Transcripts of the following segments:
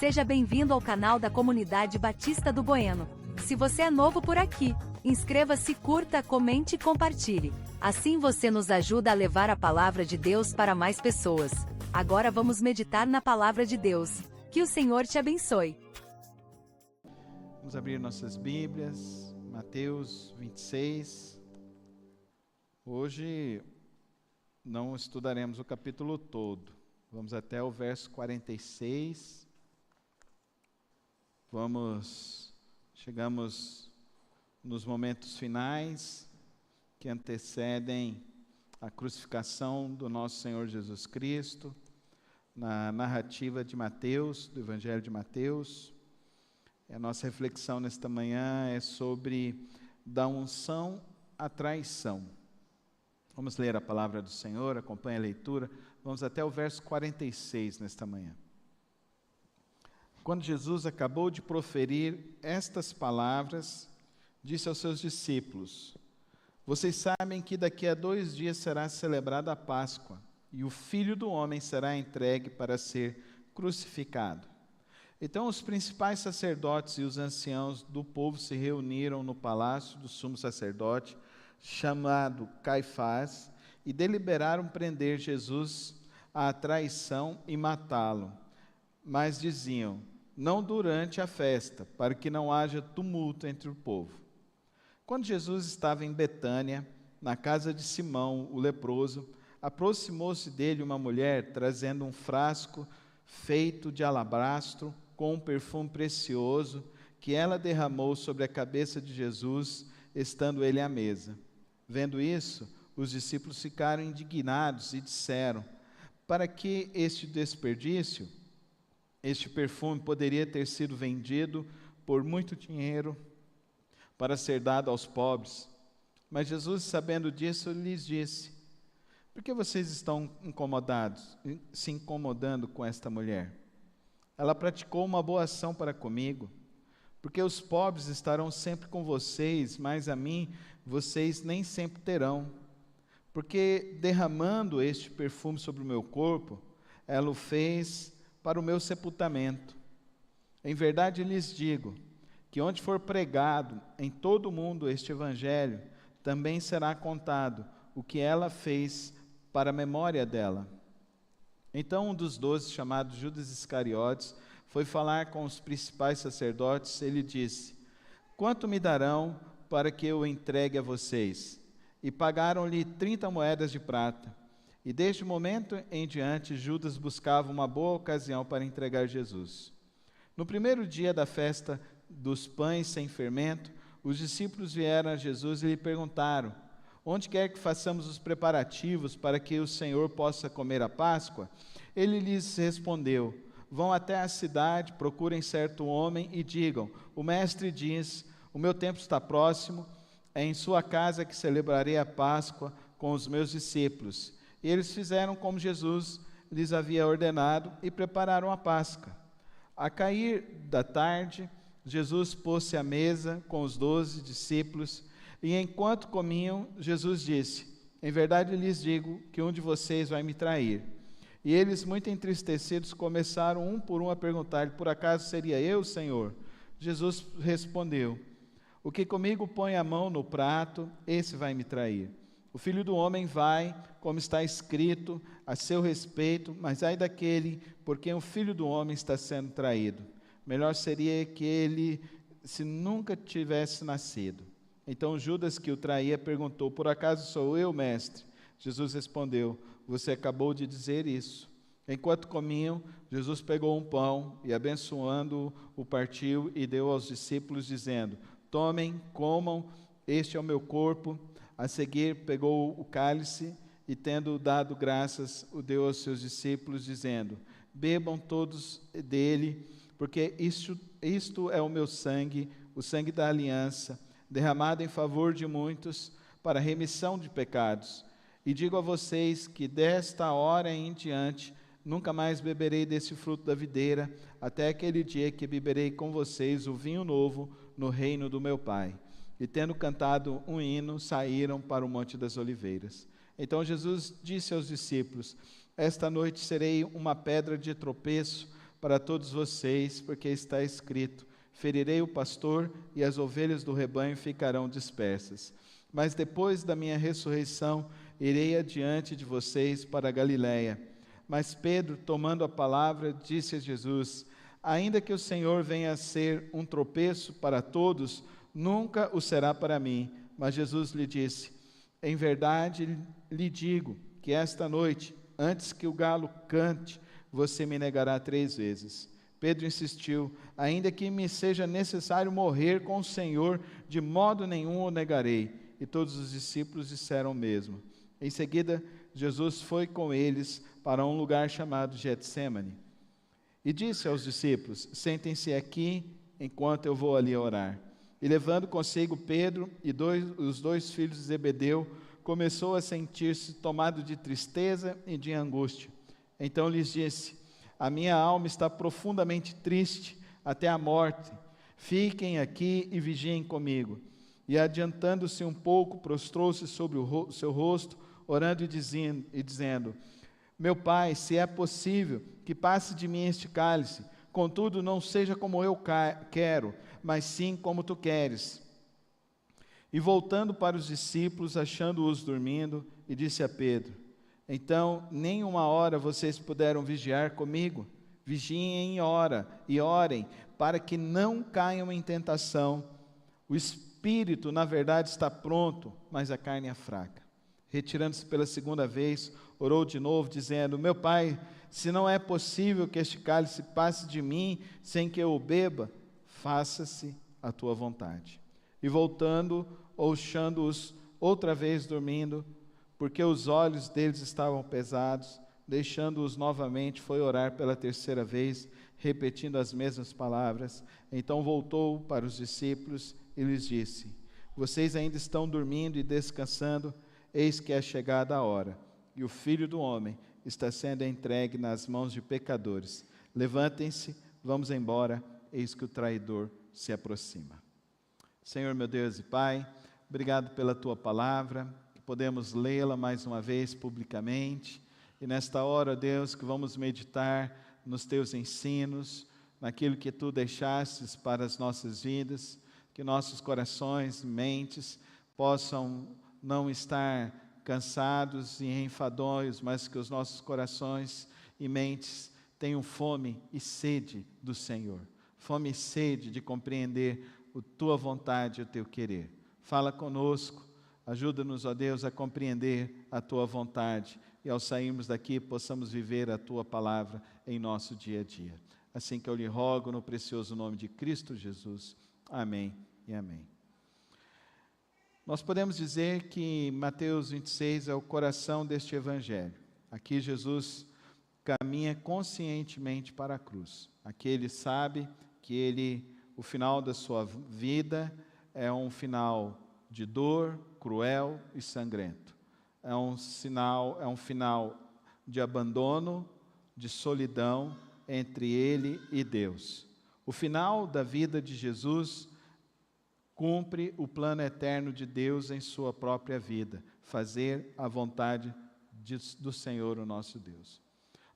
Seja bem-vindo ao canal da Comunidade Batista do Bueno. Se você é novo por aqui, inscreva-se, curta, comente e compartilhe. Assim você nos ajuda a levar a palavra de Deus para mais pessoas. Agora vamos meditar na palavra de Deus. Que o Senhor te abençoe. Vamos abrir nossas Bíblias, Mateus 26. Hoje não estudaremos o capítulo todo. Vamos até o verso 46. Chegamos nos momentos finais que antecedem a crucificação do nosso Senhor Jesus Cristo, na narrativa de Mateus, do Evangelho de Mateus. A nossa reflexão nesta manhã é sobre da unção à traição. Vamos ler a palavra do Senhor, acompanhe a leitura. Vamos até o verso 46 nesta manhã. Quando Jesus acabou de proferir estas palavras, disse aos seus discípulos: vocês sabem que daqui a 2 dias será celebrada a Páscoa, e o Filho do Homem será entregue para ser crucificado. Então os principais sacerdotes e os anciãos do povo se reuniram no palácio do sumo sacerdote, chamado Caifás, e deliberaram prender Jesus à traição e matá-lo. Mas diziam: não durante a festa, para que não haja tumulto entre o povo. Quando Jesus estava em Betânia, na casa de Simão, o leproso, aproximou-se dele uma mulher, trazendo um frasco feito de alabastro, com um perfume precioso, que ela derramou sobre a cabeça de Jesus, estando ele à mesa. Vendo isso, os discípulos ficaram indignados e disseram: para que este desperdício? Este perfume poderia ter sido vendido por muito dinheiro para ser dado aos pobres. Mas Jesus, sabendo disso, lhes disse: por que vocês estão se incomodando com esta mulher? Ela praticou uma boa ação para comigo, porque os pobres estarão sempre com vocês, mas a mim vocês nem sempre terão. Porque derramando este perfume sobre o meu corpo, ela o fez para o meu sepultamento. Em verdade lhes digo, que onde for pregado em todo o mundo este evangelho, também será contado o que ela fez para a memória dela. Então um dos 12, chamado Judas Iscariotes, foi falar com os principais sacerdotes. Ele disse: quanto me darão para que eu o entregue a vocês? E pagaram-lhe 30 moedas de prata. E desde o momento em diante, Judas buscava uma boa ocasião para entregar Jesus. No primeiro dia da festa dos pães sem fermento, os discípulos vieram a Jesus e lhe perguntaram: onde quer que façamos os preparativos para que o Senhor possa comer a Páscoa? Ele lhes respondeu: vão até a cidade, procurem certo homem e digam: o mestre diz, o meu tempo está próximo, é em sua casa que celebrarei a Páscoa com os meus discípulos. E eles fizeram como Jesus lhes havia ordenado e prepararam a Páscoa. A cair da tarde, Jesus pôs-se à mesa com os 12 discípulos, e enquanto comiam, Jesus disse: em verdade lhes digo que um de vocês vai me trair. E eles, muito entristecidos, começaram um por um a perguntar-lhe: por acaso seria eu, Senhor? Jesus respondeu: o que comigo põe a mão no prato, esse vai me trair. O Filho do Homem vai, como está escrito, a seu respeito, mas ai daquele por quem o Filho do Homem está sendo traído. Melhor seria que ele, se nunca tivesse nascido. Então Judas, que o traía, perguntou: por acaso sou eu, mestre? Jesus respondeu: você acabou de dizer isso. Enquanto comiam, Jesus pegou um pão e, abençoando-o, o partiu e deu aos discípulos, dizendo: tomem, comam, este é o meu corpo. A seguir pegou o cálice e, tendo dado graças, o deu aos seus discípulos, dizendo: bebam todos dele, porque isto é o meu sangue, o sangue da aliança, derramado em favor de muitos para a remissão de pecados. E digo a vocês que desta hora em diante nunca mais beberei desse fruto da videira, até aquele dia que beberei com vocês o vinho novo no reino do meu Pai. E tendo cantado um hino, saíram para o Monte das Oliveiras. Então Jesus disse aos discípulos: esta noite serei uma pedra de tropeço para todos vocês, porque está escrito: ferirei o pastor e as ovelhas do rebanho ficarão dispersas. Mas depois da minha ressurreição, irei adiante de vocês para a Galiléia. Mas Pedro, tomando a palavra, disse a Jesus: ainda que o Senhor venha a ser um tropeço para todos, nunca o será para mim. Mas Jesus lhe disse: em verdade lhe digo que esta noite, antes que o galo cante, você me negará 3 vezes. Pedro insistiu: ainda que me seja necessário morrer com o Senhor, de modo nenhum o negarei. E todos os discípulos disseram o mesmo. Em seguida, Jesus foi com eles para um lugar chamado Getsêmani. E disse aos discípulos: sentem-se aqui, enquanto eu vou ali orar. E levando consigo Pedro e os 2 filhos de Zebedeu, começou a sentir-se tomado de tristeza e de angústia. Então lhes disse: a minha alma está profundamente triste até a morte. Fiquem aqui e vigiem comigo. E adiantando-se um pouco, prostrou-se sobre o seu rosto, orando e dizendo: meu Pai, se é possível, que passe de mim este cálice, contudo não seja como eu quero, mas sim como tu queres. E voltando para os discípulos, achando-os dormindo, e disse a Pedro: então, nem 1 hora vocês puderam vigiar comigo? Vigiem e orem, para que não caiam em tentação. O espírito, na verdade, está pronto, mas a carne é fraca. Retirando-se pela 2ª vez, orou de novo, dizendo: meu Pai, se não é possível que este cálice passe de mim sem que eu o beba, faça-se a tua vontade. E voltando, achando-os outra vez dormindo, porque os olhos deles estavam pesados, deixando-os novamente, foi orar pela 3ª vez, repetindo as mesmas palavras. Então voltou para os discípulos e lhes disse: vocês ainda estão dormindo e descansando? Eis que é chegada a hora, e o Filho do Homem está sendo entregue nas mãos de pecadores. Levantem-se, vamos embora, eis que o traidor se aproxima. Senhor meu Deus e Pai, obrigado pela Tua palavra, que podemos lê-la mais uma vez publicamente, e nesta hora, Deus, que vamos meditar nos Teus ensinos, naquilo que Tu deixastes para as nossas vidas, que nossos corações e mentes possam não estar cansados e enfadonhos, mas que os nossos corações e mentes tenham fome e sede do Senhor, fome e sede de compreender a Tua vontade e o Teu querer. Fala conosco, ajuda-nos, ó Deus, a compreender a Tua vontade e ao sairmos daqui possamos viver a Tua palavra em nosso dia a dia. Assim que eu lhe rogo no precioso nome de Cristo Jesus. Amém e amém. Nós podemos dizer que Mateus 26 é o coração deste evangelho. Aqui Jesus caminha conscientemente para a cruz. Aqui ele sabe que o final da sua vida é um final de dor, cruel e sangrento. É um final de abandono, de solidão entre ele e Deus. O final da vida de Jesus cumpre o plano eterno de Deus em sua própria vida, fazer a vontade do Senhor, o nosso Deus.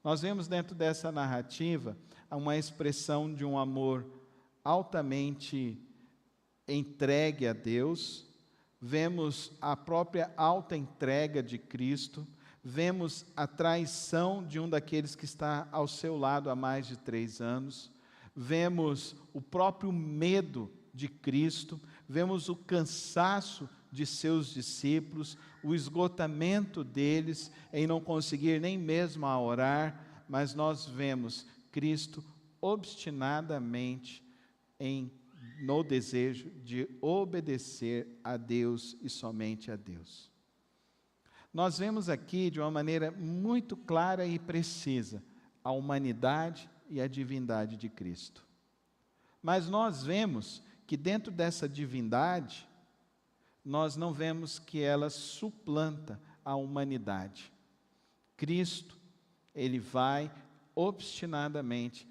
Nós vemos dentro dessa narrativa uma expressão de um amor altamente entregue a Deus, vemos a própria alta entrega de Cristo, vemos a traição de um daqueles que está ao seu lado há mais de 3 anos, vemos o próprio medo de Cristo, vemos o cansaço de seus discípulos, o esgotamento deles em não conseguir nem mesmo a orar, mas nós vemos Cristo obstinadamente no desejo de obedecer a Deus e somente a Deus. Nós vemos aqui de uma maneira muito clara e precisa a humanidade e a divindade de Cristo. Mas nós vemos que dentro dessa divindade, nós não vemos que ela suplanta a humanidade. Cristo, ele vai obstinadamente,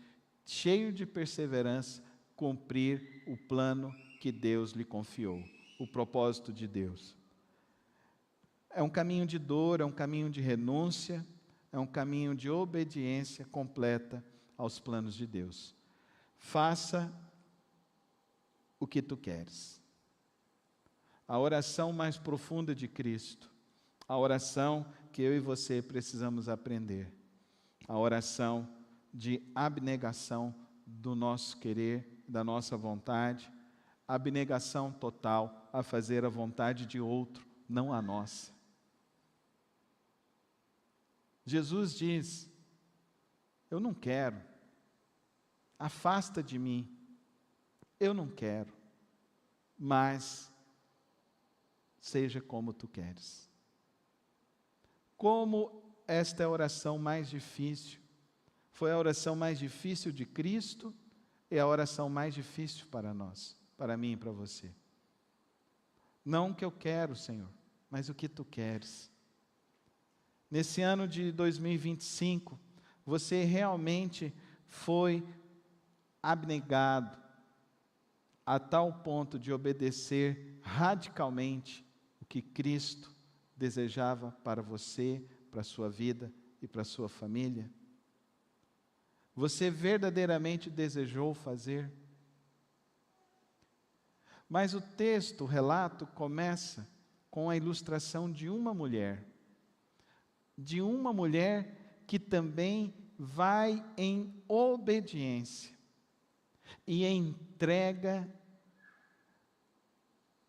cheio de perseverança, cumprir o plano que Deus lhe confiou, o propósito de Deus. É um caminho de dor, é um caminho de renúncia, é um caminho de obediência completa aos planos de Deus. Faça o que tu queres. A oração mais profunda de Cristo, a oração que eu e você precisamos aprender, a oração de abnegação do nosso querer, da nossa vontade, abnegação total a fazer a vontade de outro, não a nossa. Jesus diz: eu não quero, afasta de mim, eu não quero, mas seja como tu queres. Como esta é a oração mais difícil, foi a oração mais difícil de Cristo, é a oração mais difícil para nós, para mim e para você. Não o que eu quero, Senhor, mas o que tu queres. Nesse ano de 2025, você realmente foi abnegado a tal ponto de obedecer radicalmente o que Cristo desejava para você, para a sua vida e para a sua família? Você verdadeiramente desejou fazer? Mas o texto, o relato, começa com a ilustração de uma mulher que também vai em obediência e entrega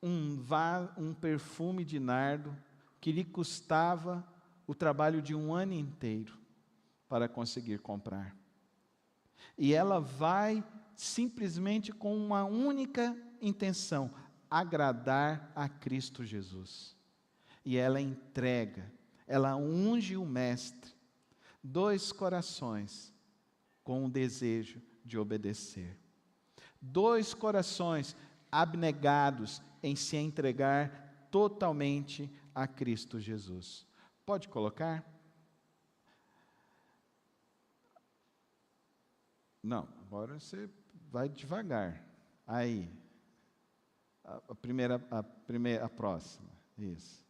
um perfume de nardo que lhe custava o trabalho de um ano inteiro para conseguir comprar. E ela vai simplesmente com uma única intenção: agradar a Cristo Jesus. E ela entrega, ela unge o Mestre, 2 corações com o desejo de obedecer. 2 corações abnegados em se entregar totalmente a Cristo Jesus. Pode colocar? Não, agora você vai devagar. Aí, a próxima, isso.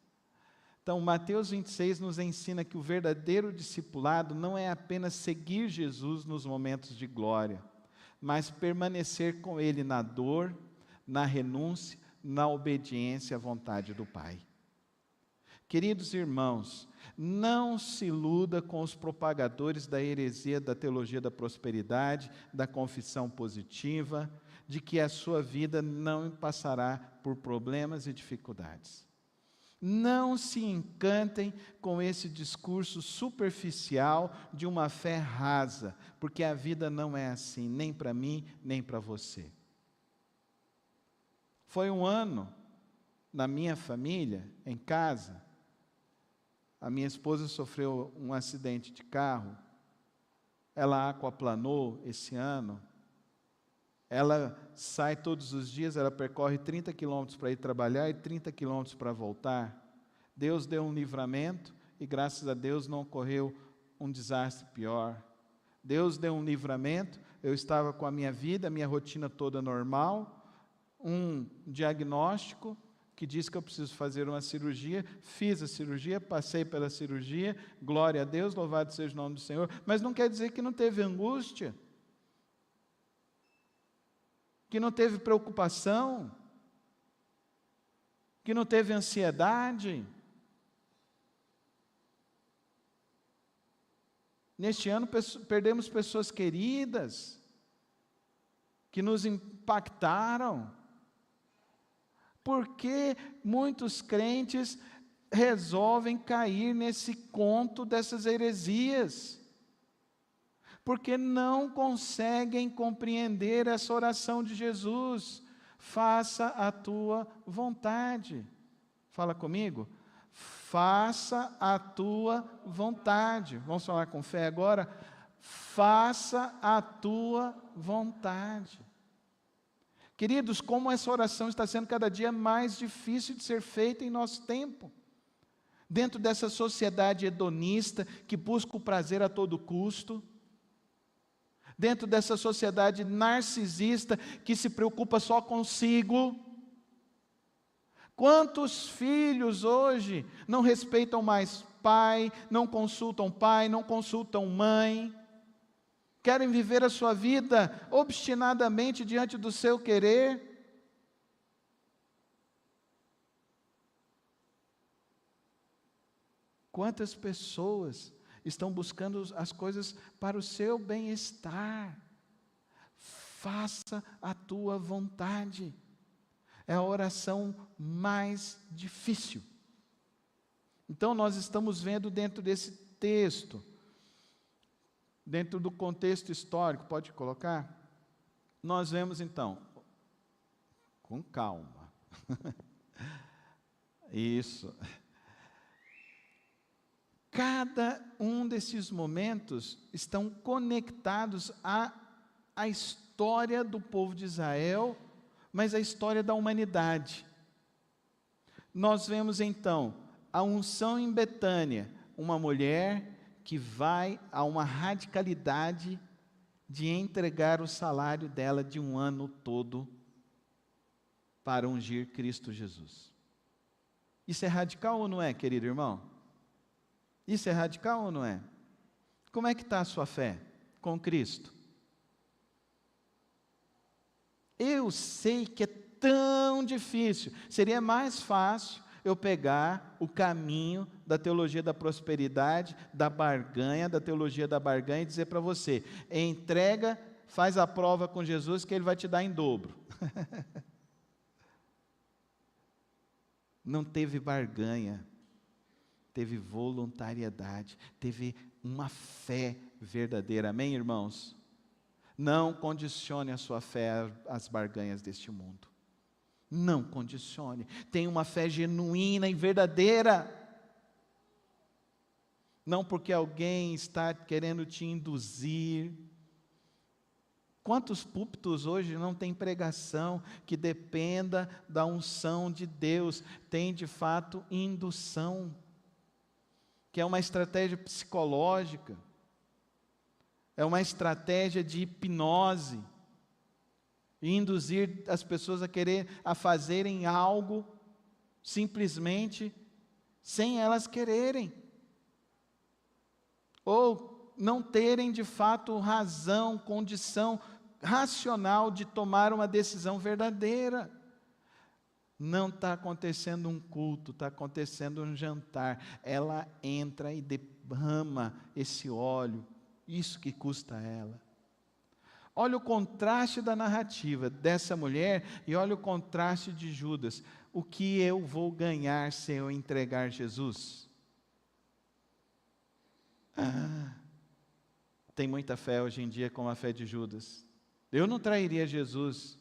Então, Mateus 26 nos ensina que o verdadeiro discipulado não é apenas seguir Jesus nos momentos de glória, mas permanecer com Ele na dor, na renúncia, na obediência à vontade do Pai. Queridos irmãos, não se iluda com os propagadores da heresia da teologia da prosperidade, da confissão positiva, de que a sua vida não passará por problemas e dificuldades. Não se encantem com esse discurso superficial de uma fé rasa, porque a vida não é assim, nem para mim, nem para você. Foi um ano, na minha família, em casa, a minha esposa sofreu um acidente de carro, ela aquaplanou esse ano, ela sai todos os dias, ela percorre 30 quilômetros para ir trabalhar e 30 quilômetros para voltar. Deus deu um livramento e graças a Deus não ocorreu um desastre pior. Deus deu um livramento, eu estava com a minha vida, a minha rotina toda normal, um diagnóstico que diz que eu preciso fazer uma cirurgia, fiz a cirurgia, passei pela cirurgia, glória a Deus, louvado seja o nome do Senhor, mas não quer dizer que não teve angústia, que não teve preocupação, que não teve ansiedade. Neste ano perdemos pessoas queridas, que nos impactaram, porque muitos crentes resolvem cair nesse conto dessas heresias, porque não conseguem compreender essa oração de Jesus: faça a tua vontade. Fala comigo. Faça a tua vontade. Vamos falar com fé agora? Faça a tua vontade. Queridos, como essa oração está sendo cada dia mais difícil de ser feita em nosso tempo. Dentro dessa sociedade hedonista que busca o prazer a todo custo, dentro dessa sociedade narcisista que se preocupa só consigo. Quantos filhos hoje não respeitam mais pai, não consultam mãe, querem viver a sua vida obstinadamente diante do seu querer. Quantas pessoas estão buscando as coisas para o seu bem-estar? Faça a tua vontade. É a oração mais difícil. Então nós estamos vendo dentro desse texto, dentro do contexto histórico, pode colocar? Nós vemos então, com calma, isso, cada um desses momentos estão conectados à história do povo de Israel, mas a história da humanidade. Nós vemos então a unção em Betânia, uma mulher que vai a uma radicalidade de entregar o salário dela de um ano todo para ungir Cristo Jesus. Isso é radical ou não é, querido irmão? Isso é radical ou não é? Como é que está a sua fé com Cristo? Eu sei que é tão difícil. Seria mais fácil eu pegar o caminho da teologia da prosperidade, da teologia da barganha e dizer para você, entrega, faz a prova com Jesus que Ele vai te dar em dobro. Não teve barganha, teve voluntariedade, teve uma fé verdadeira, amém, irmãos? Não condicione a sua fé às barganhas deste mundo. Não condicione. Tenha uma fé genuína e verdadeira. Não porque alguém está querendo te induzir. Quantos púlpitos hoje não tem pregação que dependa da unção de Deus? Tem de fato indução, que é uma estratégia psicológica. É uma estratégia de hipnose, e induzir as pessoas a fazerem algo, simplesmente, sem elas quererem, ou não terem de fato razão, condição racional de tomar uma decisão verdadeira. Não está acontecendo um culto, está acontecendo um jantar, ela entra e derrama esse óleo, isso que custa a ela. Olha o contraste da narrativa dessa mulher e olha o contraste de Judas. O que eu vou ganhar se eu entregar Jesus? Tem muita fé hoje em dia como a fé de Judas. Eu não trairia Jesus,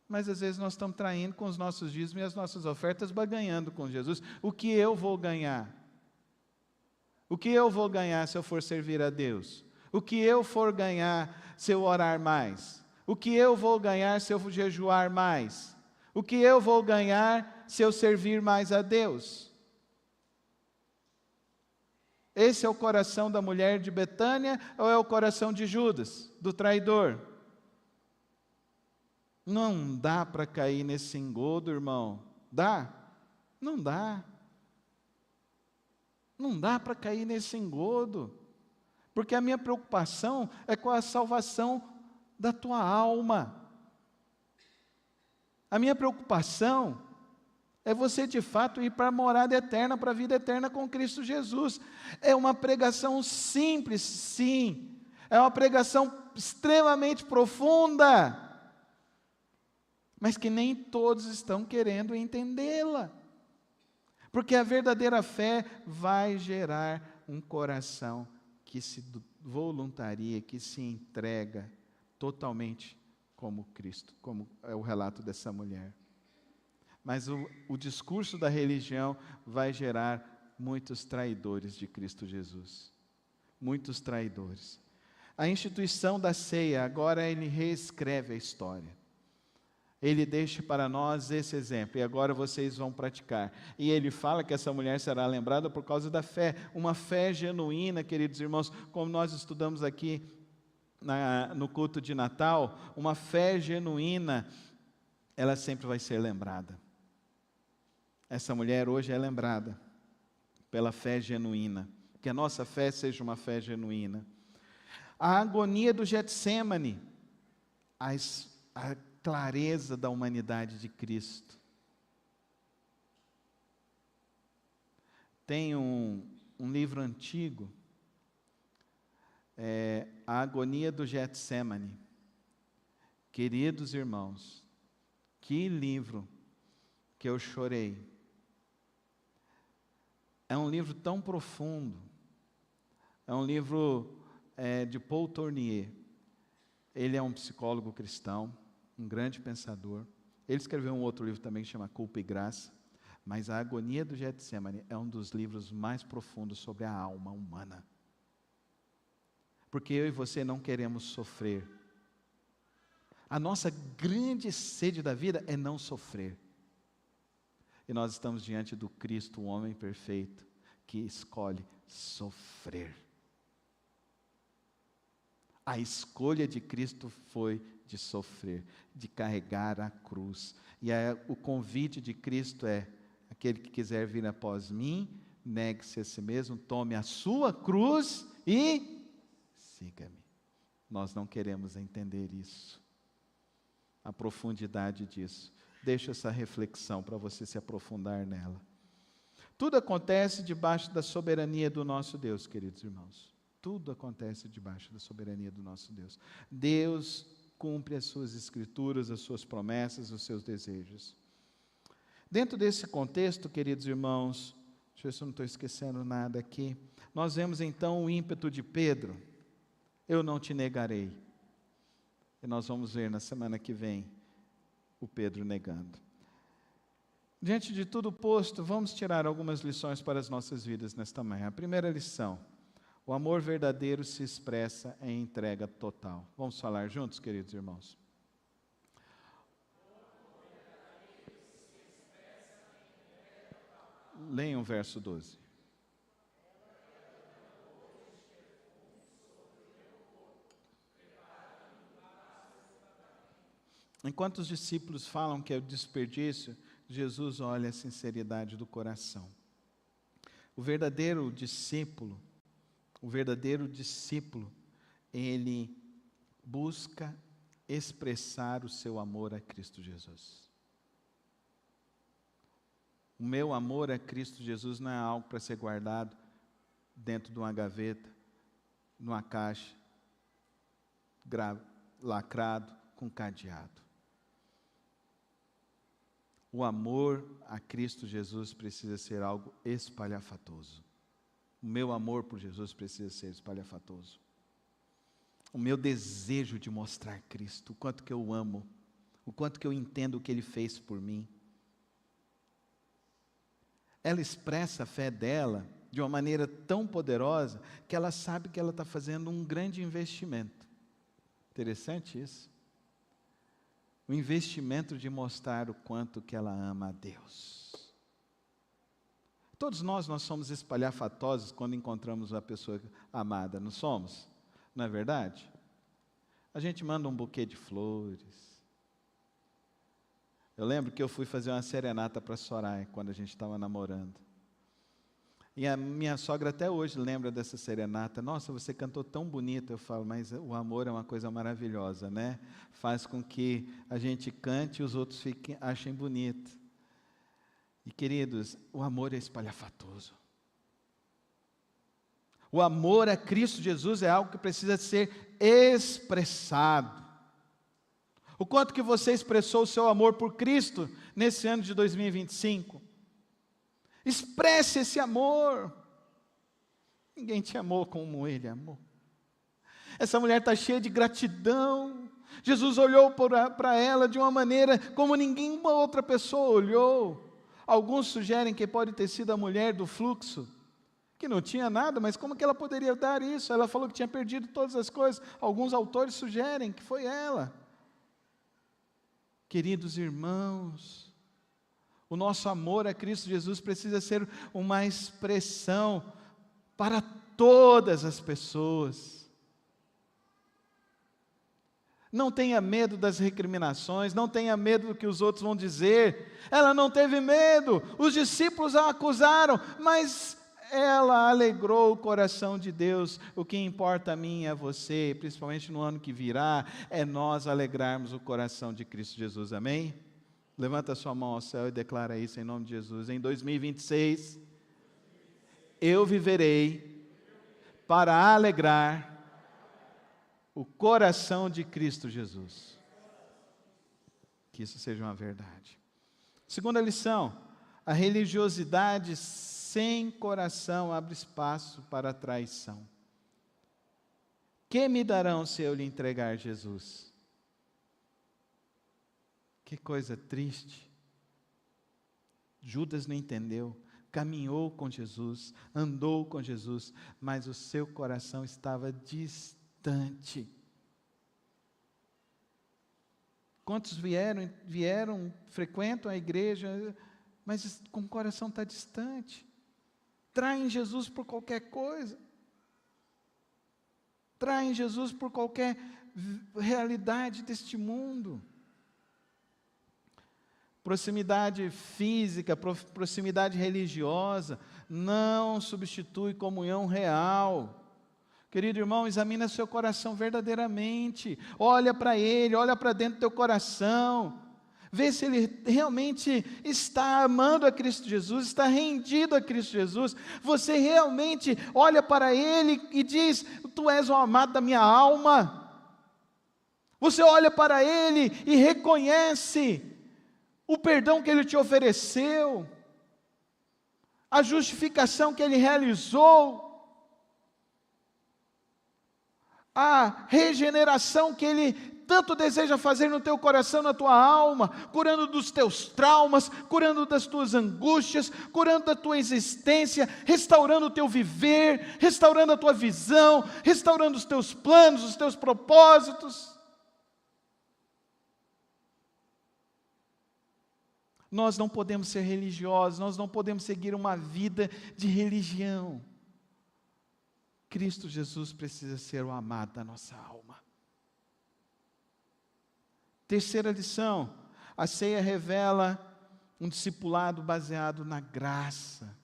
mas às vezes nós estamos traindo com os nossos dízimos e as nossas ofertas, baganhando com Jesus. O que eu vou ganhar? O que eu vou ganhar se eu for servir a Deus? O que eu for ganhar se eu orar mais? O que eu vou ganhar se eu jejuar mais? O que eu vou ganhar se eu servir mais a Deus? Esse é o coração da mulher de Betânia ou é o coração de Judas, do traidor? Não dá para cair nesse engodo, irmão. Dá? Não dá. Não dá para cair nesse engodo. Porque a minha preocupação é com a salvação da tua alma. A minha preocupação é você de fato ir para a morada eterna, para a vida eterna com Cristo Jesus. É uma pregação simples, sim. É uma pregação extremamente profunda. Mas que nem todos estão querendo entendê-la. Porque a verdadeira fé vai gerar um coração que se voluntaria, que se entrega totalmente como Cristo, como é o relato dessa mulher. Mas o discurso da religião vai gerar muitos traidores de Cristo Jesus. Muitos traidores. A instituição da ceia, agora ele reescreve a história. Ele deixa para nós esse exemplo, e agora vocês vão praticar. E ele fala que essa mulher será lembrada por causa da fé, uma fé genuína, queridos irmãos, como nós estudamos aqui no culto de Natal, uma fé genuína, ela sempre vai ser lembrada. Essa mulher hoje é lembrada pela fé genuína, que a nossa fé seja uma fé genuína. A agonia do Getsêmani, a clareza da humanidade de Cristo. Tem um livro antigo, A Agonia do Getsêmani. Queridos irmãos, que livro que eu chorei. É um livro tão profundo. É um livro de Paul Tournier. Ele é um psicólogo cristão, um grande pensador. Ele escreveu um outro livro também que chama Culpa e Graça. Mas A Agonia do Getsêmani é um dos livros mais profundos sobre a alma humana. Porque eu e você não queremos sofrer. A nossa grande sede da vida é não sofrer. E nós estamos diante do Cristo, o homem perfeito, que escolhe sofrer. A escolha de Cristo foi de sofrer, de carregar a cruz. E o convite de Cristo é: aquele que quiser vir após mim, negue-se a si mesmo, tome a sua cruz e siga-me. Nós não queremos entender isso, a profundidade disso. Deixa essa reflexão para você se aprofundar nela. Tudo acontece debaixo da soberania do nosso Deus, queridos irmãos. Tudo acontece debaixo da soberania do nosso Deus. Deus cumpre as suas escrituras, as suas promessas, os seus desejos. Dentro desse contexto, queridos irmãos, deixa eu ver se eu não estou esquecendo nada aqui. Nós vemos então o ímpeto de Pedro. Eu não te negarei. E nós vamos ver na semana que vem o Pedro negando. Diante de tudo posto, vamos tirar algumas lições para as nossas vidas nesta manhã. A primeira lição: o amor verdadeiro se expressa em entrega total. Vamos falar juntos, queridos irmãos? Leiam o verso 12. Enquanto os discípulos falam que é o desperdício, Jesus olha a sinceridade do coração. O verdadeiro discípulo, ele busca expressar o seu amor a Cristo Jesus. O meu amor a Cristo Jesus não é algo para ser guardado dentro de uma gaveta, numa caixa, lacrado, com cadeado. O amor a Cristo Jesus precisa ser algo espalhafatoso. O meu amor por Jesus precisa ser espalhafatoso. O meu desejo de mostrar Cristo, o quanto que eu amo, o quanto que eu entendo o que Ele fez por mim. Ela expressa a fé dela de uma maneira tão poderosa que ela sabe que ela está fazendo um grande investimento. Interessante isso. O investimento de mostrar o quanto que ela ama a Deus. Todos nós somos espalhafatosos quando encontramos uma pessoa amada, não somos? Não é verdade? A gente manda um buquê de flores. Eu lembro que eu fui fazer uma serenata para Soraya, quando a gente estava namorando. E a minha sogra até hoje lembra dessa serenata. Nossa, você cantou tão bonito. Eu falo, mas o amor é uma coisa maravilhosa, né? Faz com que a gente cante e os outros achem bonito. E queridos, o amor é espalhafatoso. O amor a Cristo Jesus é algo que precisa ser expressado. O quanto que você expressou o seu amor por Cristo nesse ano de 2025? Expresse esse amor. Ninguém te amou como Ele amou. Essa mulher está cheia de gratidão. Jesus olhou para ela de uma maneira como nenhuma outra pessoa olhou. Alguns sugerem que pode ter sido a mulher do fluxo, que não tinha nada, mas como que ela poderia dar isso? Ela falou que tinha perdido todas as coisas. Alguns autores sugerem que foi ela. Queridos irmãos, o nosso amor a Cristo Jesus precisa ser uma expressão para todas as pessoas. Não tenha medo das recriminações, não tenha medo do que os outros vão dizer. Ela não teve medo, os discípulos a acusaram, mas ela alegrou o coração de Deus. O que importa a mim e a você, principalmente no ano que virá, é nós alegrarmos o coração de Cristo Jesus, amém? Levanta a sua mão ao céu e declara isso em nome de Jesus. Em 2026, eu viverei para alegrar o coração de Cristo Jesus. Que isso seja uma verdade. Segunda lição, a religiosidade sem coração abre espaço para a traição. Que me darão se eu lhe entregar Jesus? Que coisa triste. Judas não entendeu, caminhou com Jesus, andou com Jesus, mas o seu coração estava distante. Quantos vieram, frequentam a igreja, mas com o coração está distante. Traem Jesus por qualquer coisa. Traem Jesus por qualquer realidade deste mundo. Proximidade física, proximidade religiosa, não substitui comunhão real. Querido irmão, examina seu coração verdadeiramente. Olha para ele, olha para dentro do teu coração. Vê se ele realmente está amando a Cristo Jesus, está rendido a Cristo Jesus. Você realmente olha para ele e diz: tu és o amado da minha alma. Você olha para ele e reconhece o perdão que ele te ofereceu, a justificação que ele realizou, a regeneração que ele tanto deseja fazer no teu coração, na tua alma, curando dos teus traumas, curando das tuas angústias, curando da tua existência, restaurando o teu viver, restaurando a tua visão, restaurando os teus planos, os teus propósitos. Nós não podemos ser religiosos, nós não podemos seguir uma vida de religião. Cristo Jesus precisa ser o amado da nossa alma. Terceira lição, a ceia revela um discipulado baseado na graça.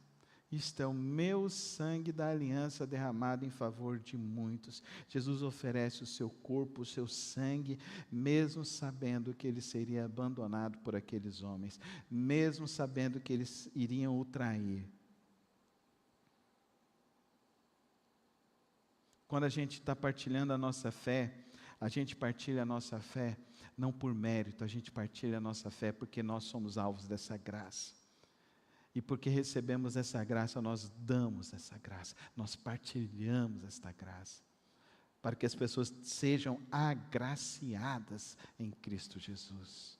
Isto é o meu sangue da aliança derramado em favor de muitos. Jesus oferece o seu corpo, o seu sangue, mesmo sabendo que ele seria abandonado por aqueles homens, mesmo sabendo que eles iriam o trair. Quando a gente está partilhando a nossa fé, a gente partilha a nossa fé não por mérito, a gente partilha a nossa fé porque nós somos alvos dessa graça. E porque recebemos essa graça, nós damos essa graça, nós partilhamos esta graça, para que as pessoas sejam agraciadas em Cristo Jesus.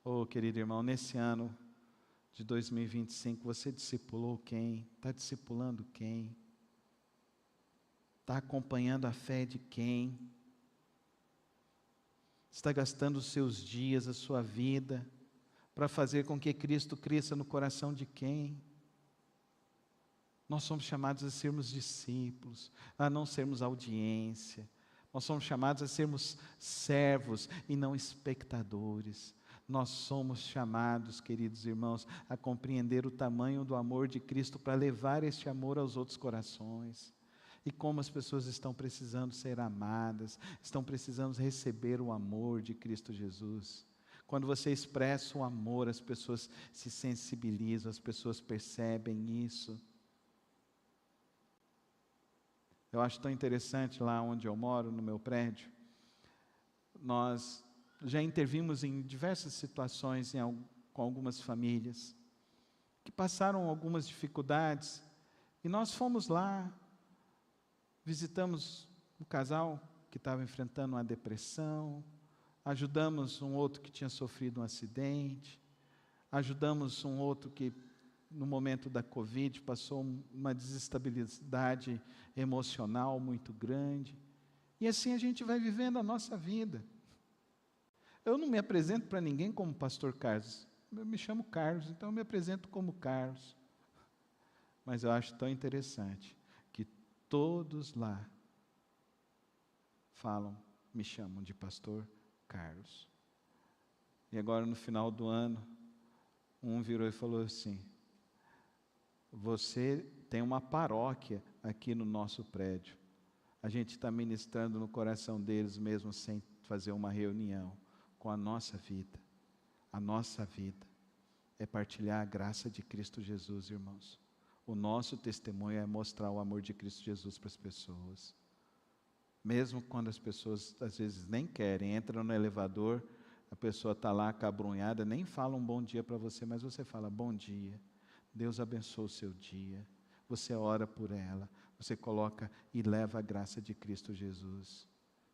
Oh, querido irmão, nesse ano de 2025, você discipulou quem? Está discipulando quem? Está acompanhando a fé de quem? Está gastando os seus dias, a sua vida, para fazer com que Cristo cresça no coração de quem? Nós somos chamados a sermos discípulos, a não sermos audiência. Nós somos chamados a sermos servos e não espectadores. Nós somos chamados, queridos irmãos, a compreender o tamanho do amor de Cristo para levar este amor aos outros corações. E como as pessoas estão precisando ser amadas, estão precisando receber o amor de Cristo Jesus. Quando você expressa o amor, as pessoas se sensibilizam, as pessoas percebem isso. Eu acho tão interessante lá onde eu moro, no meu prédio. Nós já intervimos em diversas situações com algumas famílias que passaram algumas dificuldades e nós fomos lá, visitamos um casal que estava enfrentando uma depressão, ajudamos um outro que tinha sofrido um acidente, ajudamos um outro que no momento da Covid passou uma desestabilidade emocional muito grande, e assim a gente vai vivendo a nossa vida. Eu não me apresento para ninguém como pastor Carlos, eu me chamo Carlos, então eu me apresento como Carlos, mas eu acho tão interessante, que todos lá me chamam de pastor Carlos. E agora no final do ano, um virou e falou assim: você tem uma paróquia aqui no nosso prédio. A gente está ministrando no coração deles mesmo sem fazer uma reunião com a nossa vida. A nossa vida é partilhar a graça de Cristo Jesus, irmãos. O nosso testemunho é mostrar o amor de Cristo Jesus para as pessoas. Mesmo quando as pessoas às vezes nem querem, entram no elevador, a pessoa está lá acabrunhada, nem fala um bom dia para você, mas você fala bom dia, Deus abençoe o seu dia, você ora por ela, você coloca e leva a graça de Cristo Jesus.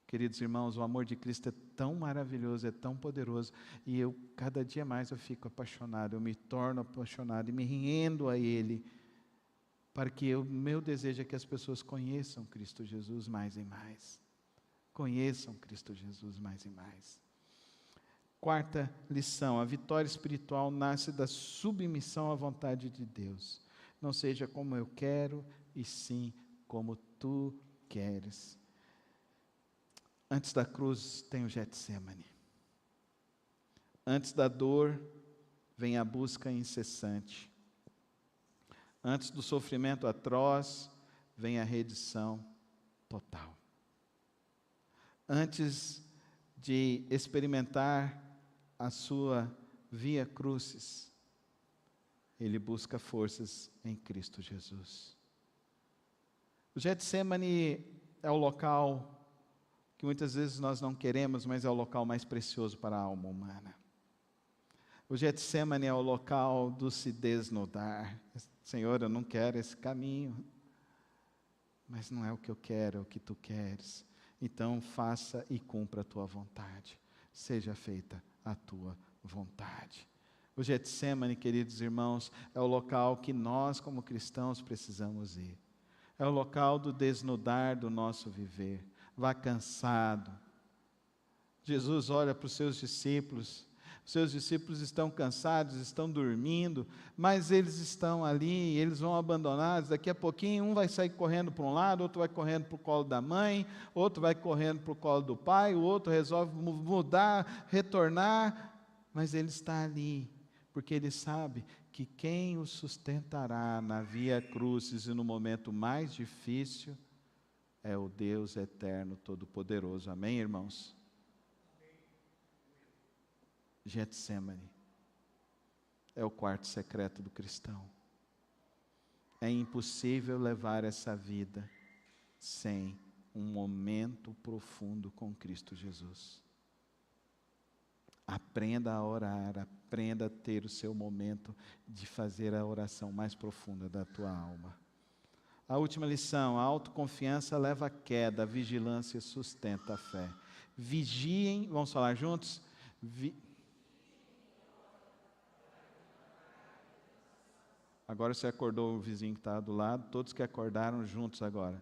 Queridos irmãos, o amor de Cristo é tão maravilhoso, é tão poderoso, e cada dia mais eu fico apaixonado, eu me torno apaixonado e me rendo a Ele, para que meu desejo é que as pessoas conheçam Cristo Jesus mais e mais. Conheçam Cristo Jesus mais e mais. Quarta lição, a vitória espiritual nasce da submissão à vontade de Deus. Não seja como eu quero, e sim como tu queres. Antes da cruz tem o Getsemane. Antes da dor vem a busca incessante. Antes do sofrimento atroz, vem a redição total. Antes de experimentar a sua via crucis, ele busca forças em Cristo Jesus. O Getsemane é o local que muitas vezes nós não queremos, mas é o local mais precioso para a alma humana. O Getsemane é o local do se desnudar. Senhor, eu não quero esse caminho, mas não é o que eu quero, é o que tu queres. Então faça e cumpra a tua vontade. Seja feita a tua vontade. O Getsemane, queridos irmãos, é o local que nós como cristãos precisamos ir. É o local do desnudar do nosso viver. Vá cansado. Jesus olha para os seus discípulos estão cansados, estão dormindo, mas eles estão ali, eles vão abandonados, daqui a pouquinho um vai sair correndo para um lado, outro vai correndo para o colo da mãe, outro vai correndo para o colo do pai, o outro resolve mudar, retornar, mas ele está ali, porque ele sabe que quem o sustentará na via crucis e no momento mais difícil é o Deus eterno, todo-poderoso. Amém, irmãos? Getsemane é o quarto secreto do cristão. É impossível levar essa vida sem um momento profundo com Cristo Jesus. Aprenda a orar, aprenda a ter o seu momento de fazer a oração mais profunda da tua alma. A última lição, a autoconfiança leva à queda, a vigilância sustenta a fé. Vigiem, vamos falar juntos? Agora você acordou o vizinho que está do lado, todos que acordaram juntos agora.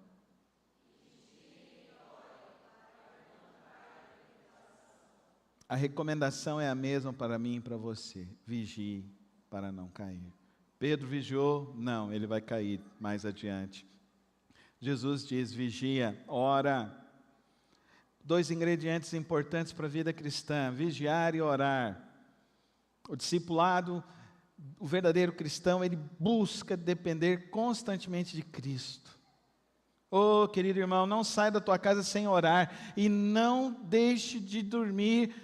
A recomendação é a mesma para mim e para você. Vigie para não cair. Pedro vigiou? Não, ele vai cair mais adiante. Jesus diz, vigia, ora. 2 ingredientes importantes para a vida cristã, vigiar e orar. O discipulado, o verdadeiro cristão, ele busca depender constantemente de Cristo. Oh, querido irmão, não saia da tua casa sem orar, e não deixe de dormir,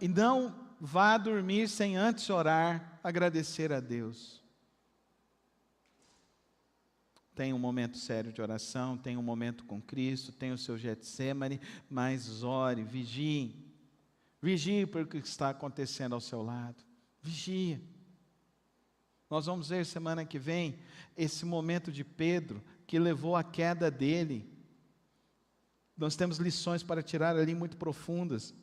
e não vá dormir sem antes orar, agradecer a Deus. Tem um momento sério de oração, tem um momento com Cristo, tem o seu Getsemane, mas ore, vigie. Vigie por o que está acontecendo ao seu lado. Vigie. Nós vamos ver semana que vem esse momento de Pedro que levou à queda dele. Nós temos lições para tirar ali muito profundas.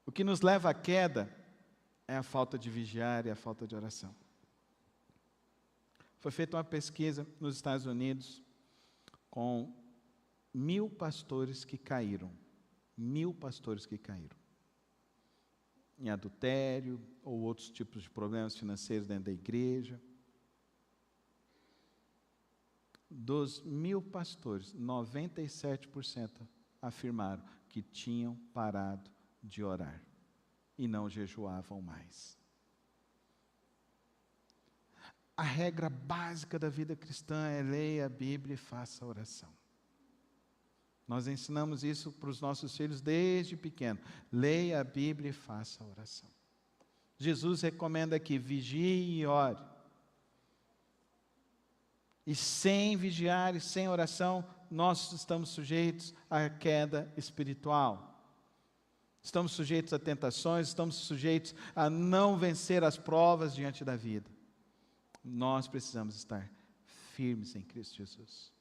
O que nos leva à queda é a falta de vigiar e a falta de oração. Foi feita uma pesquisa nos Estados Unidos com 1.000 pastores que caíram. 1.000 pastores que caíram. Em adultério ou outros tipos de problemas financeiros dentro da igreja. Dos 1.000 pastores, 97% afirmaram que tinham parado de orar e não jejuavam mais. a regra básica da vida cristã é leia a Bíblia e faça a oração. Nós ensinamos isso para os nossos filhos desde pequeno. Leia a Bíblia e faça a oração. Jesus recomenda aqui, vigie e ore. E sem vigiar e sem oração, nós estamos sujeitos à queda espiritual. Estamos sujeitos a tentações, estamos sujeitos a não vencer as provas diante da vida. Nós precisamos estar firmes em Cristo Jesus.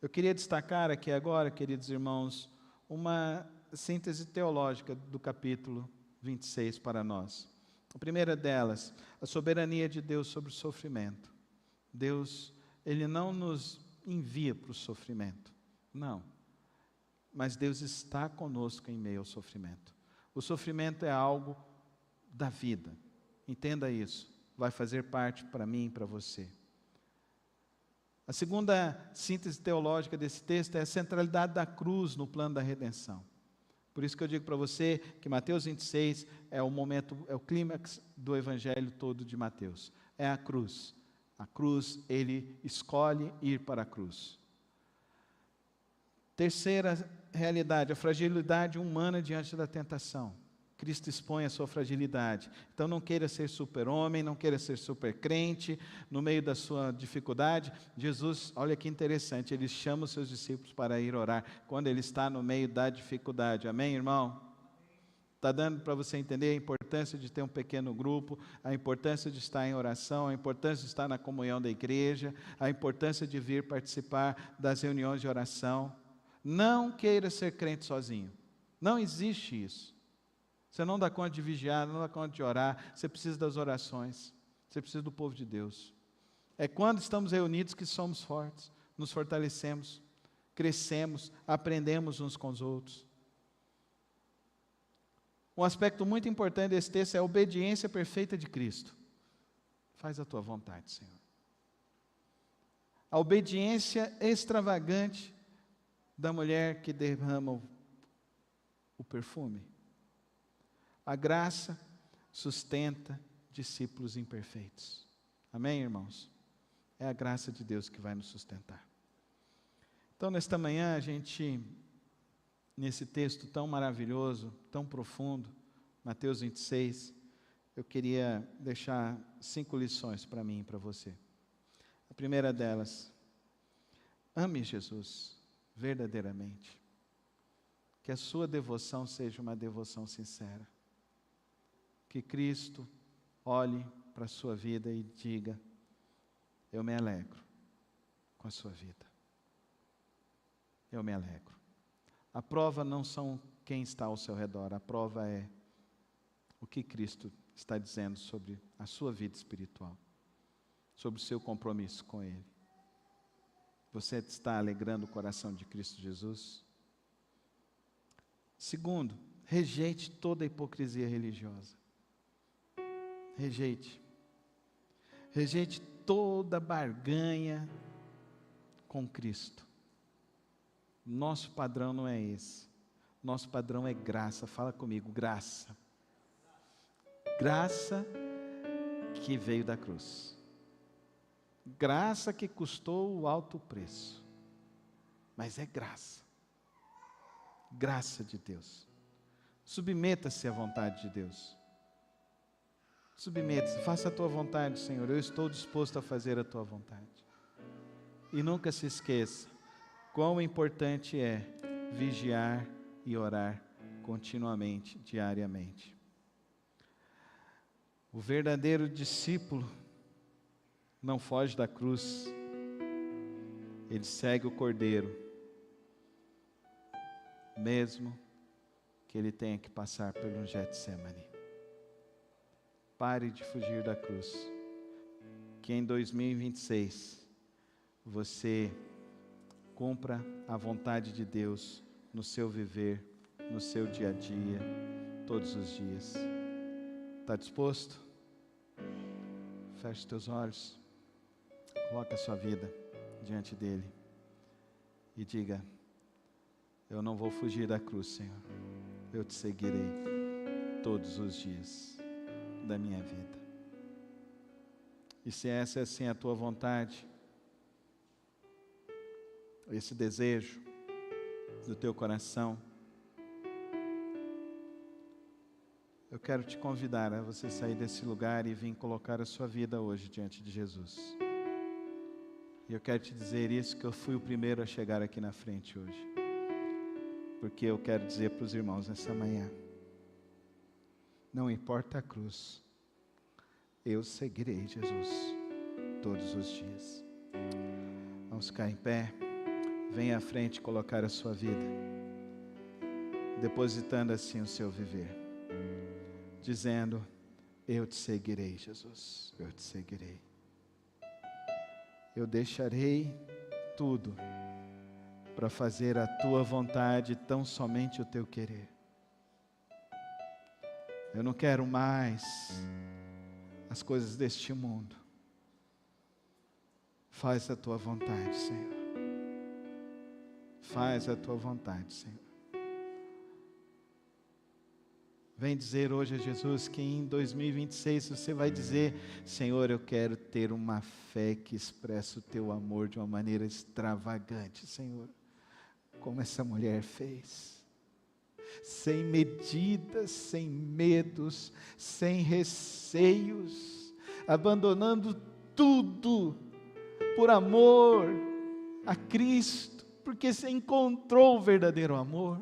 Eu queria destacar aqui agora, queridos irmãos, uma síntese teológica do capítulo 26 para nós. A primeira delas, a soberania de Deus sobre o sofrimento. Deus, Ele não nos envia para o sofrimento, não. Mas Deus está conosco em meio ao sofrimento. O sofrimento é algo da vida. Entenda isso. Vai fazer parte para mim e para você. A segunda síntese teológica desse texto é a centralidade da cruz no plano da redenção. Por isso que eu digo para você que Mateus 26 é o momento, é o clímax do evangelho todo de Mateus. É a cruz. A cruz, ele escolhe ir para a cruz. Terceira realidade, a fragilidade humana diante da tentação. Cristo expõe a sua fragilidade. Então não queira ser super-homem, não queira ser super-crente. No meio da sua dificuldade, Jesus, olha que interessante, ele chama os seus discípulos para ir orar, quando ele está no meio da dificuldade. Amém, irmão? Está dando para você entender a importância de ter um pequeno grupo, a importância de estar em oração, a importância de estar na comunhão da igreja, a importância de vir participar das reuniões de oração. Não queira ser crente sozinho. Não existe isso. Você não dá conta de vigiar, não dá conta de orar. Você precisa das orações. Você precisa do povo de Deus. É quando estamos reunidos que somos fortes, nos fortalecemos, crescemos, aprendemos uns com os outros. Um aspecto muito importante desse texto é a obediência perfeita de Cristo. Faz a tua vontade, Senhor. A obediência extravagante da mulher que derrama o perfume. A graça sustenta discípulos imperfeitos. Amém, irmãos? É a graça de Deus que vai nos sustentar. Então, nesta manhã, a gente, nesse texto tão maravilhoso, tão profundo, Mateus 26, eu queria deixar 5 lições para mim e para você. A primeira delas, ame Jesus verdadeiramente. Que a sua devoção seja uma devoção sincera. Que Cristo olhe para a sua vida e diga: eu me alegro com a sua vida. Eu me alegro. A prova não são quem está ao seu redor, a prova é o que Cristo está dizendo sobre a sua vida espiritual, sobre o seu compromisso com Ele. Você está alegrando o coração de Cristo Jesus? Segundo, rejeite toda a hipocrisia religiosa. Rejeite. Rejeite toda barganha com Cristo. Nosso padrão não é esse. Nosso padrão é graça. Fala comigo, graça. Graça que veio da cruz. Graça que custou o alto preço. Mas é graça. Graça de Deus. Submeta-se à vontade de Deus. Submeta-se, faça a tua vontade, Senhor. Eu estou disposto a fazer a tua vontade. E nunca se esqueça quão importante é vigiar e orar continuamente, diariamente. O verdadeiro discípulo não foge da cruz, ele segue o Cordeiro, mesmo que ele tenha que passar pelo Getsemane. Pare de fugir da cruz, que em 2026 você cumpra a vontade de Deus no seu viver, no seu dia a dia, todos os dias. Está disposto? Feche os teus olhos, coloque a sua vida diante dele e diga: eu não vou fugir da cruz, Senhor, eu te seguirei todos os dias da minha vida. E se essa é assim a tua vontade, esse desejo do teu coração, eu quero te convidar a você sair desse lugar e vir colocar a sua vida hoje diante de Jesus. E eu quero te dizer isso, que eu fui o primeiro a chegar aqui na frente hoje. Porque eu quero dizer para os irmãos nessa manhã: não importa a cruz, eu seguirei Jesus todos os dias. Vamos ficar em pé. Venha à frente colocar a sua vida, depositando assim o seu viver, dizendo: eu te seguirei, Jesus, eu te seguirei. Eu deixarei tudo para fazer a tua vontade, tão somente o teu querer. Eu não quero mais as coisas deste mundo. Faz a tua vontade, Senhor. Faz a tua vontade, Senhor. Vem dizer hoje a Jesus que em 2026 você vai dizer: Senhor, eu quero ter uma fé que expressa o teu amor de uma maneira extravagante, Senhor, como essa mulher fez, sem medidas, sem medos, sem receios, abandonando tudo por amor a Cristo, porque você encontrou o verdadeiro amor.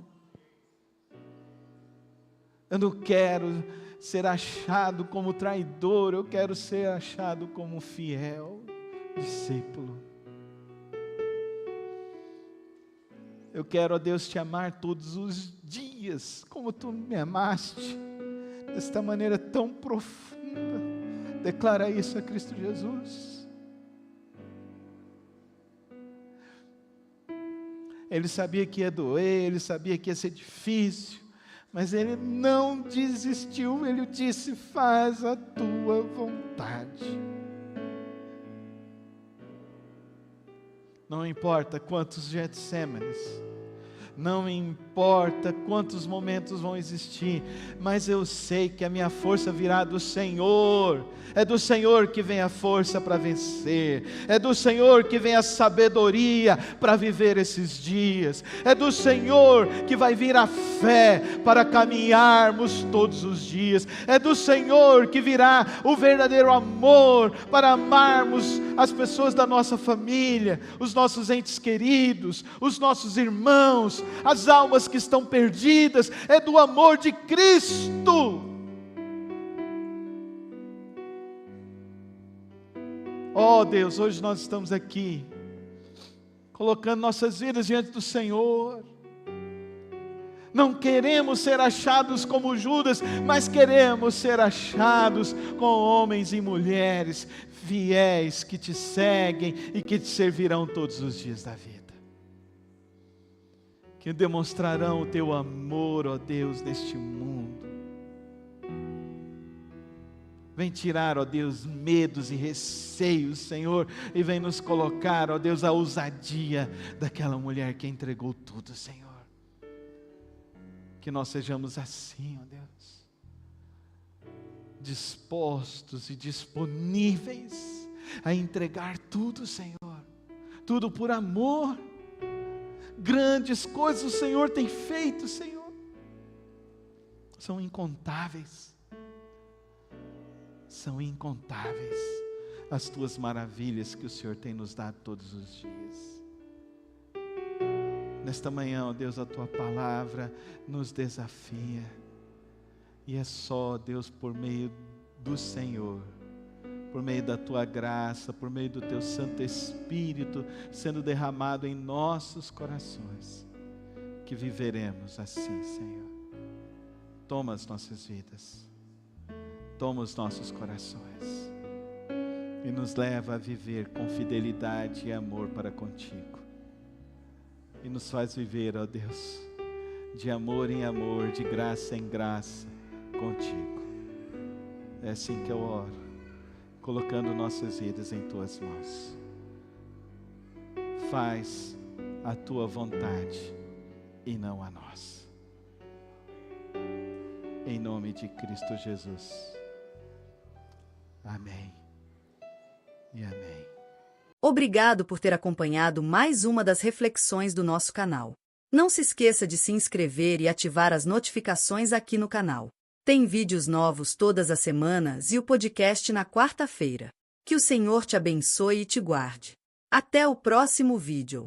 Eu não quero ser achado como traidor, eu quero ser achado como fiel discípulo. Eu quero, ó Deus, te amar todos os dias, como tu me amaste, desta maneira tão profunda. Declara isso a Cristo Jesus. Ele sabia que ia doer, ele sabia que ia ser difícil, mas ele não desistiu, ele disse: faz a tua vontade. Não importa quantos Getsêmanes, não importa quantos momentos vão existir, mas eu sei que a minha força virá do Senhor. É do Senhor que vem a força para vencer, é do Senhor que vem a sabedoria para viver esses dias, é do Senhor que vai vir a fé para caminharmos todos os dias, é do Senhor que virá o verdadeiro amor para amarmos as pessoas da nossa família, os nossos entes queridos, os nossos irmãos, as almas que estão perdidas. É do amor de Cristo. Oh Deus, hoje nós estamos aqui colocando nossas vidas diante do Senhor. Não queremos ser achados como Judas, mas queremos ser achados com homens e mulheres fiéis que te seguem e que te servirão todos os dias da vida, que demonstrarão o teu amor, ó Deus, neste mundo. Vem tirar, ó Deus, medos e receios, Senhor, e vem nos colocar, ó Deus, a ousadia daquela mulher que entregou tudo, Senhor. Que nós sejamos assim, ó Deus, dispostos e disponíveis a entregar tudo, Senhor, tudo por amor. Grandes coisas o Senhor tem feito, Senhor, são incontáveis. São incontáveis as tuas maravilhas que o Senhor tem nos dado todos os dias. Nesta manhã, ó Deus, a tua palavra nos desafia, e é só, Deus, por meio do Senhor, por meio da tua graça, por meio do teu Santo Espírito sendo derramado em nossos corações, que viveremos assim, Senhor. Toma as nossas vidas, toma os nossos corações e nos leva a viver com fidelidade e amor para contigo, e nos faz viver, ó Deus, de amor em amor, de graça em graça contigo. É assim que eu oro, colocando nossas vidas em tuas mãos. Faz a tua vontade e não a nossa, em nome de Cristo Jesus. Amém e amém. Obrigado por ter acompanhado mais uma das reflexões do nosso canal. Não se esqueça de se inscrever e ativar as notificações aqui no canal. Tem vídeos novos todas as semanas e o podcast na quarta-feira. Que o Senhor te abençoe e te guarde. Até o próximo vídeo.